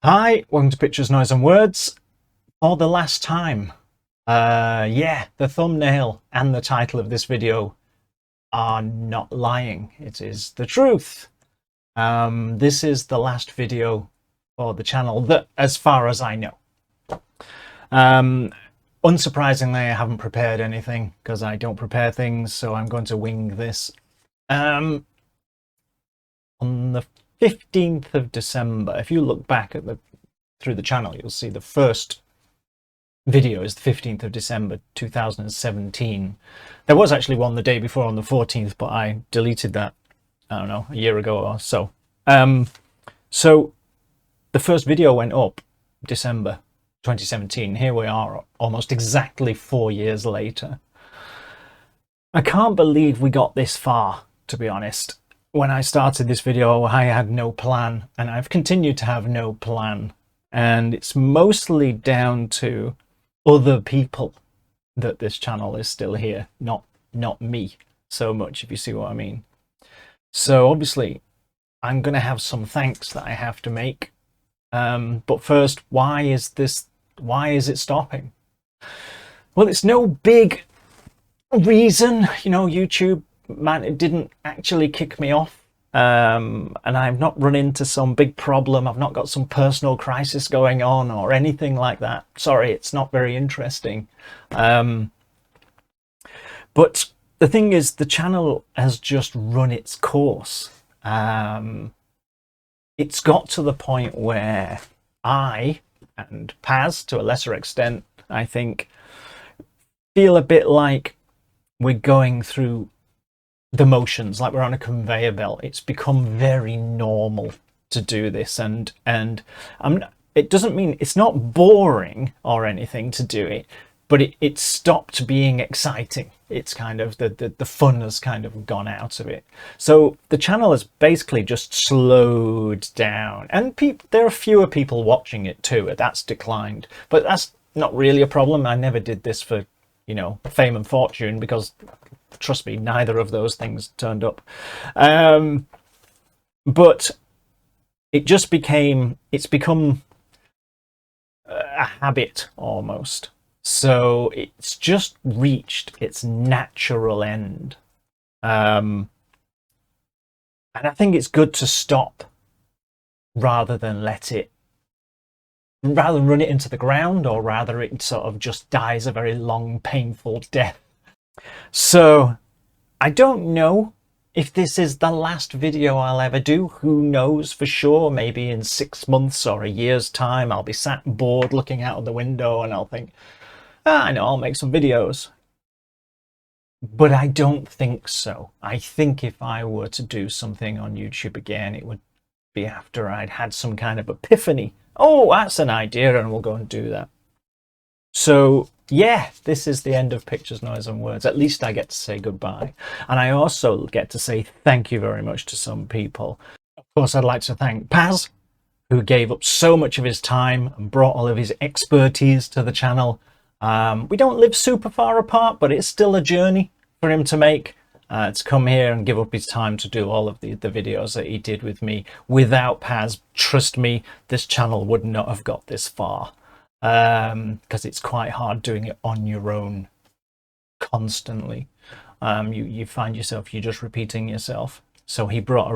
Hi, welcome to Pictures, Noise and Words. For the last time, yeah, the thumbnail and the title of this video are not lying. It is the truth. This is the last video for the channel that, as far as I know. Unsurprisingly, I haven't prepared anything because I don't prepare things, so I'm going to wing this. On the 15th of December, if you look back at through the channel, you'll see the first video is the 15th of December 2017. There was actually one the day before on the 14th, but I deleted that, I don't know, a year ago or so. So the first video went up December 2017. Here we are almost exactly 4 years later. I can't believe we got this far, to be honest. When I started this video, I had no plan, and I've continued to have no plan. And it's mostly down to other people that this channel is still here, not me so much, if you see what I mean. So obviously, I'm going to have some thanks that I have to make. But first, why is it stopping? Well, it's no big reason, you know. YouTube, man, it didn't actually kick me off, and I've not run into some big problem. I've not got some personal crisis going on or anything like that. Sorry, it's not very interesting. But the thing is, the channel has just run its course. It's got to the point where I, and Paz to a lesser extent, I think, feel a bit like we're going through the motions, like we're on a conveyor belt. It's become very normal to do this, and it doesn't mean it's not boring or anything to do it, but it stopped being exciting. It's kind of the fun has kind of gone out of it. So the channel has basically just slowed down, and there are fewer people watching it too. That's declined, but that's not really a problem. I never did this for, you know, fame and fortune, because trust me, neither of those things turned up. But it's become a habit almost. So it's just reached its natural end. And I think it's good to stop rather than run it into the ground, or rather it sort of just dies a very long, painful death. So I don't know if this is the last video I'll ever do. Who knows for sure? Maybe in 6 months or a year's time, I'll be sat bored looking out of the window and I'll think, I know, I'll make some videos. But I don't think so. I think if I were to do something on YouTube again, it would be after I'd had some kind of epiphany. Oh, that's an idea, and we'll go and do that. So yeah, this is the end of Pictures, Noise and Words. At least I get to say goodbye. And I also get to say thank you very much to some people. Of course, I'd like to thank Paz, who gave up so much of his time and brought all of his expertise to the channel. We don't live super far apart, but it's still a journey for him to make. To come here and give up his time to do all of the videos that he did with me. Without Paz, trust me, this channel would not have got this far. Because it's quite hard doing it on your own constantly. You find yourself, you're just repeating yourself. So he brought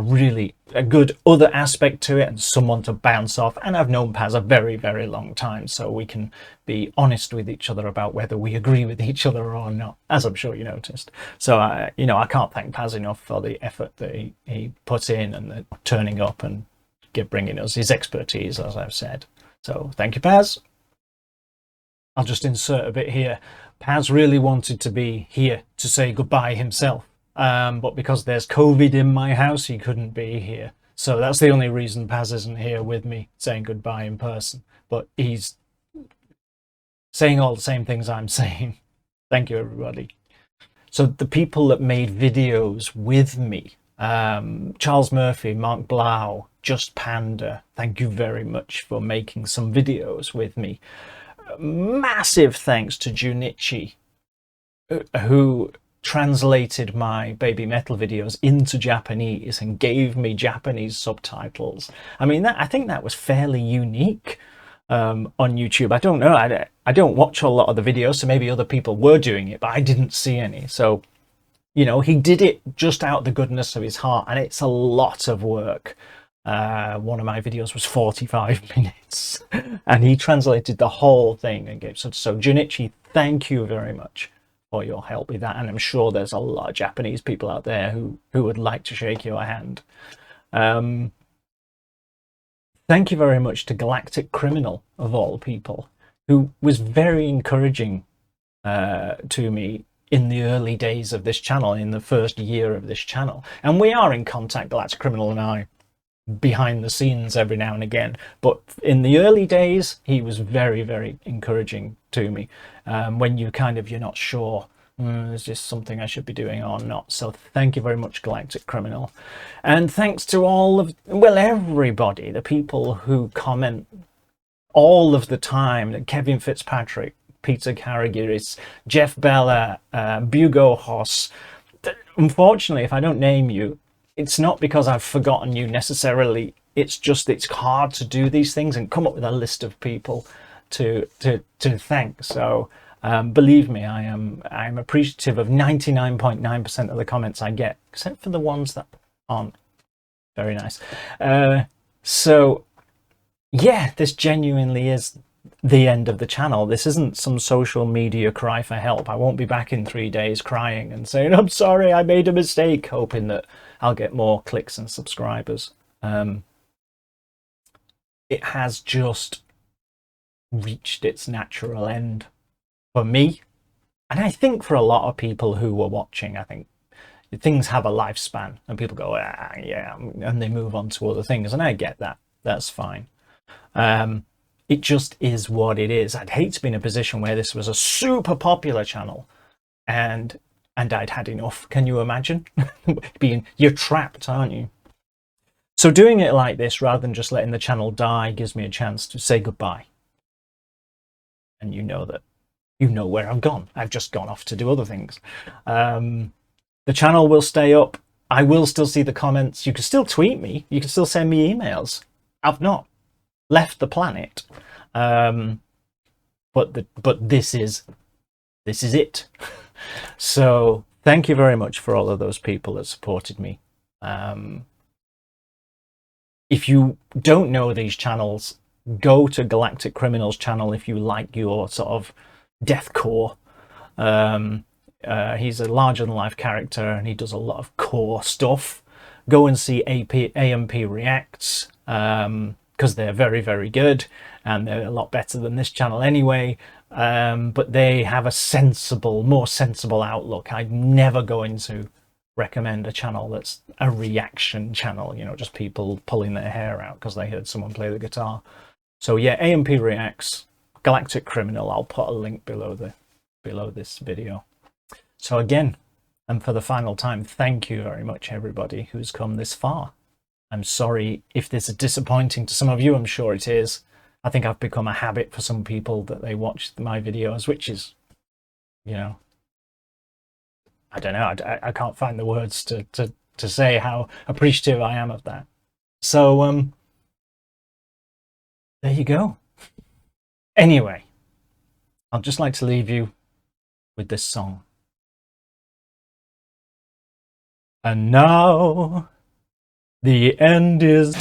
a good other aspect to it, and someone to bounce off. And I've known Paz a very, very long time, so we can be honest with each other about whether we agree with each other or not, as I'm sure you noticed. So I can't thank Paz enough for the effort that he put in, and the turning up and bringing us his expertise, as I've said. So thank you, Paz. I'll just insert a bit here. Paz really wanted to be here to say goodbye himself. But because there's COVID in my house, he couldn't be here. So that's the only reason Paz isn't here with me saying goodbye in person. But he's saying all the same things I'm saying. Thank you, everybody. So the people that made videos with me, Charles Murphy, Mark Blau, Just Panda, thank you very much for making some videos with me. Massive thanks to Junichi, who translated my baby metal videos into Japanese and gave me Japanese subtitles. I mean, I think that was fairly unique on YouTube. I don't know. I don't watch a lot of the videos, so maybe other people were doing it, but I didn't see any. So, you know, he did it just out of the goodness of his heart, and it's a lot of work. One of my videos was 45 minutes, and he translated the whole thing and gave. So Junichi, thank you very much for your help with that, and I'm sure there's a lot of Japanese people out there who would like to shake your hand. Thank you very much to Galactic Criminal, of all people, who was very encouraging to me in the early days of this channel, in the first year of this channel. And we are in contact, Galactic Criminal and I, behind the scenes every now and again. But in the early days, he was very, very encouraging to me. When you're not sure, is this something I should be doing or not? So thank you very much, Galactic Criminal. And thanks to all of, well, everybody, the people who comment all of the time, Kevin Fitzpatrick, Peter Karagiris, Jeff Bella, Bugo Hoss. Unfortunately, if I don't name you, it's not because I've forgotten you necessarily. It's just it's hard to do these things and come up with a list of people to thank. So believe me, I'm appreciative of 99.9% of the comments I get, except for the ones that aren't very nice. So yeah, this genuinely is the end of the channel. This isn't some social media cry for help. I won't be back in 3 days crying and saying, I'm sorry, I made a mistake, hoping that I'll get more clicks and subscribers. It has just reached its natural end for me. And I think for a lot of people who were watching, I think things have a lifespan and people go, yeah, and they move on to other things. And I get that. That's fine. It just is what it is. I'd hate to be in a position where this was a super popular channel and I'd had enough. Can you imagine? You're trapped, aren't you? So doing it like this, rather than just letting the channel die, gives me a chance to say goodbye. And you know where I've gone. I've just gone off to do other things. The channel will stay up. I will still see the comments. You can still tweet me. You can still send me emails. I've not left the planet. But this is it. So thank you very much for all of those people that supported me. If you don't know these channels, go to Galactic Criminal's channel if you like your sort of deathcore. He's a larger than life character and he does a lot of core stuff. Go and see AMP Reacts, because they're very, very good and they're a lot better than this channel anyway. But they have a more sensible outlook. I'm never going to recommend a channel that's a reaction channel, you know, just people pulling their hair out because they heard someone play the guitar. So yeah, AMP Reacts, Galactic Criminal. I'll put a link below this video. So again, and for the final time, thank you very much, everybody who's come this far. I'm sorry if this is disappointing to some of you. I'm sure it is. I think I've become a habit for some people that they watch my videos, which is, you know, I don't know. I can't find the words to say how appreciative I am of that. So there you go. Anyway, I'd just like to leave you with this song. And now the end is